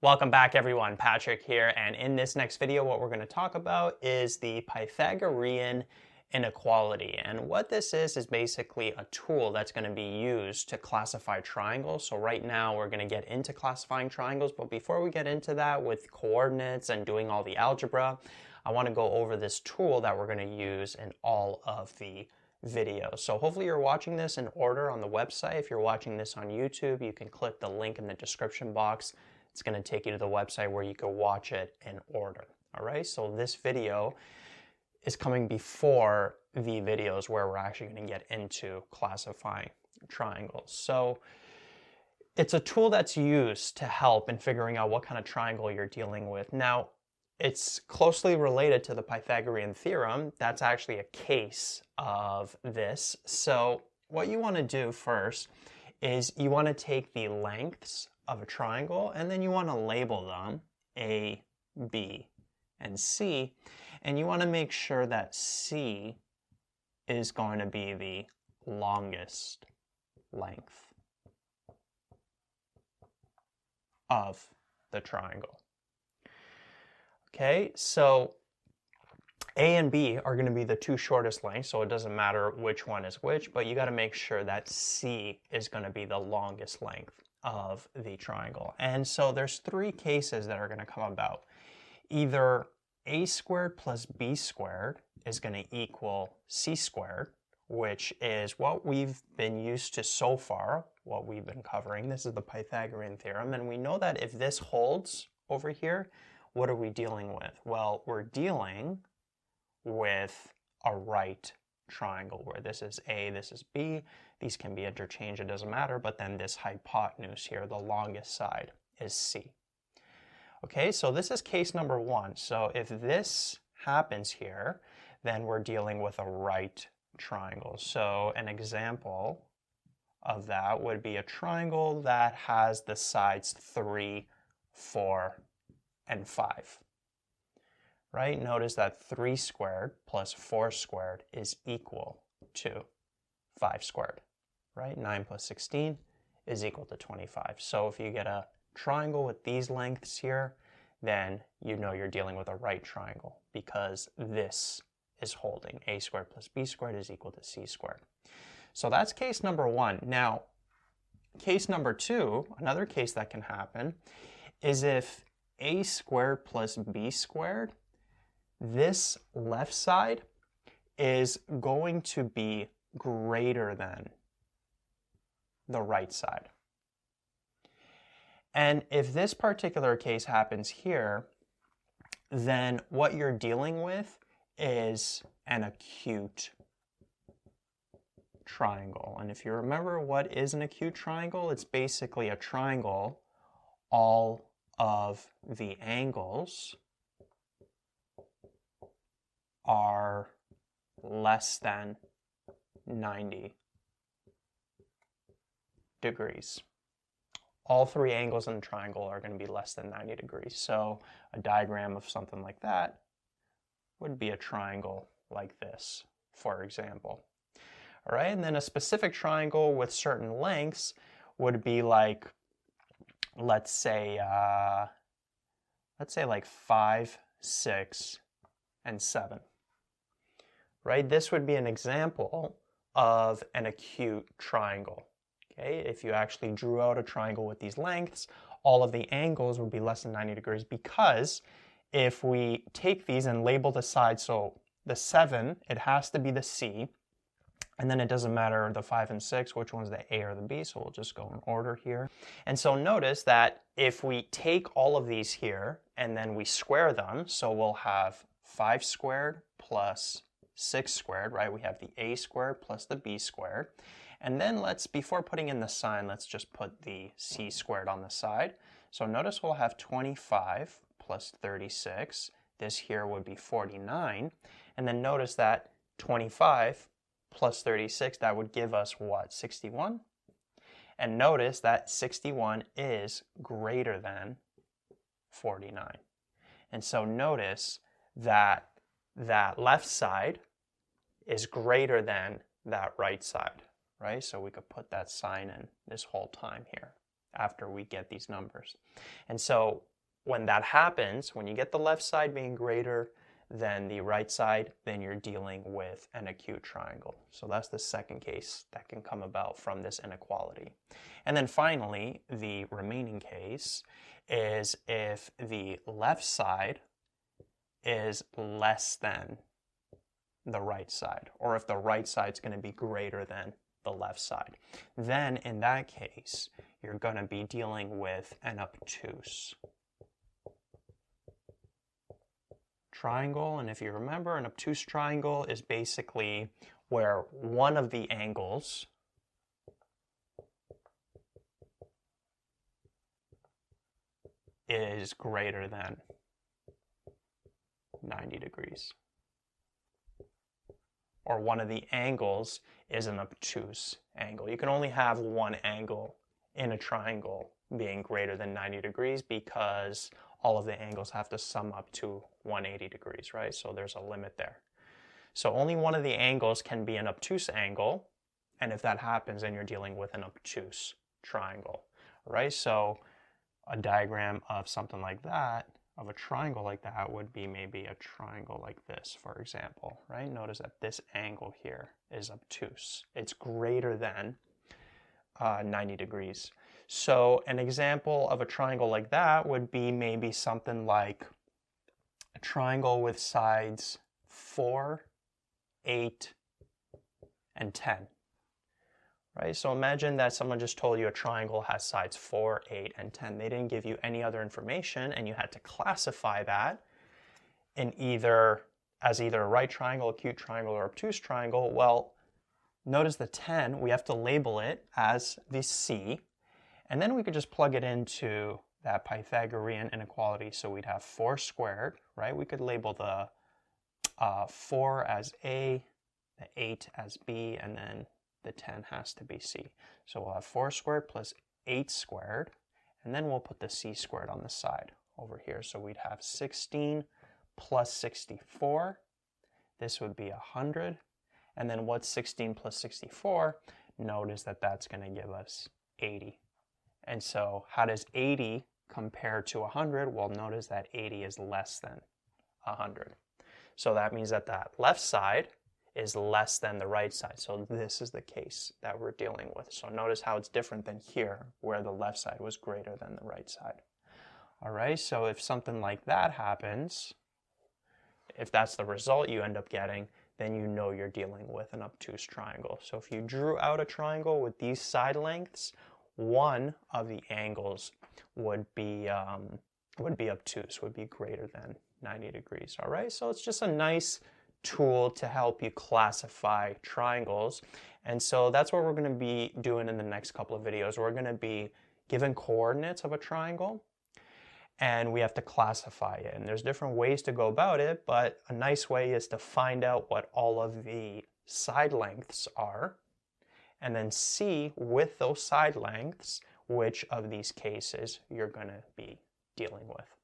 Welcome back everyone, Patrick here, and in this next video what we're going to talk about is the Pythagorean inequality. And what this is basically a tool that's going to be used to classify triangles. So right now we're going to get into classifying triangles, but before we get into that with coordinates and doing all the algebra, I want to go over this tool that we're going to use in all of the videos. So hopefully you're watching this in order on the website. If you're watching this on YouTube, you can click the link in the description box. It's going to take you to the website where you can watch it in order. All right, so this video is coming before the videos where we're actually going to get into classifying triangles. So it's a tool that's used to help in figuring out what kind of triangle you're dealing with. Now, it's closely related to the Pythagorean theorem. That's actually a case of this. So what you want to do first is you want to take the lengths of a triangle and then you want to label them A, B, and C, and you want to make sure that C is going to be the longest length of the triangle. Okay, so A and B are going to be the two shortest lengths, so it doesn't matter which one is which, but you got to make sure that C is going to be the longest length of the triangle. And so there's three cases that are going to come about. Either A squared plus B squared is going to equal C squared, which is what we've been used to so far, what we've been covering. This is the Pythagorean theorem, and we know that if this holds over here, what are we dealing with? Well, we're dealing with a right triangle where this is A, this is B. These can be interchanged, it doesn't matter, but then this hypotenuse here, the longest side, is C. Okay, so this is case number one. So if this happens here, then we're dealing with a right triangle. So an example of that would be a triangle that has the sides 3, 4, and 5. Right? Notice that 3 squared plus 4 squared is equal to 5 squared. Right? 9 plus 16 is equal to 25. So if you get a triangle with these lengths here, then you know you're dealing with a right triangle because this is holding. A squared plus B squared is equal to C squared. So that's case number one. Now, case number two, another case that can happen, is if A squared plus B squared, this left side is going to be greater than the right side. And if this particular case happens here, then what you're dealing with is an acute triangle. And if you remember what is an acute triangle, it's basically a triangle. All of the angles are less than 90 degrees. All three angles in the triangle are going to be less than 90 degrees. So a diagram of something like that would be a triangle like this, for example. All right, and then a specific triangle with certain lengths would be like, let's say like 5, 6, and 7. Right? This would be an example of an acute triangle. Okay? If you actually drew out a triangle with these lengths, all of the angles would be less than 90 degrees because if we take these and label the sides, so the 7, it has to be the C, and then it doesn't matter the 5 and 6, which one's the A or the B, so we'll just go in order here. And so notice that if we take all of these here and then we square them, so we'll have 5 squared plus 6 squared, right? We have the A squared plus the B squared. And then before putting in the sign, let's just put the C squared on the side. So notice we'll have 25 plus 36. This here would be 49. And then notice that 25 plus 36, that would give us what? 61? And notice that 61 is greater than 49. And so notice that that left side is greater than that right side, right? So we could put that sign in this whole time here after we get these numbers. And so when that happens, when you get the left side being greater than the right side, then you're dealing with an acute triangle. So that's the second case that can come about from this inequality. And then finally, the remaining case is if the left side is less than the right side, or if the right side is going to be greater than the left side. Then in that case, you're going to be dealing with an obtuse triangle. And if you remember, an obtuse triangle is basically where one of the angles is greater than 90 degrees. Or one of the angles is an obtuse angle. You can only have one angle in a triangle being greater than 90 degrees because all of the angles have to sum up to 180 degrees, right? So there's a limit there. So only one of the angles can be an obtuse angle, and if that happens, then you're dealing with an obtuse triangle, right? So a diagram of something like that, of a triangle like that, would be maybe a triangle like this, for example, right? Notice that this angle here is obtuse. It's greater than 90 degrees. So an example of a triangle like that would be maybe something like a triangle with sides 4, 8, and 10. Right? So imagine that someone just told you a triangle has sides 4, 8, and 10. They didn't give you any other information, and you had to classify that in as either a right triangle, acute triangle, or obtuse triangle. Well, notice the 10, we have to label it as the C, and then we could just plug it into that Pythagorean inequality. So we'd have 4 squared, right? We could label the 4 as A, the 8 as B, and then the 10 has to be C. So we'll have 4 squared plus 8 squared, and then we'll put the C squared on the side over here. So we'd have 16 plus 64. This would be 100. And then what's 16 plus 64? Notice that that's going to give us 80. And so how does 80 compare to 100? Well, notice that 80 is less than 100. So that means that that left side is less than the right side. So this is the case that we're dealing with. So notice how it's different than here, where the left side was greater than the right side. All right, so if something like that happens, if that's the result you end up getting, then you know you're dealing with an obtuse triangle. So if you drew out a triangle with these side lengths, one of the angles would be obtuse, would be greater than 90 degrees. All right, so it's just a nice tool to help you classify triangles. And so that's what we're going to be doing in the next couple of videos. We're going to be given coordinates of a triangle, and we have to classify it. And there's different ways to go about it, but a nice way is to find out what all of the side lengths are, and then see with those side lengths which of these cases you're going to be dealing with.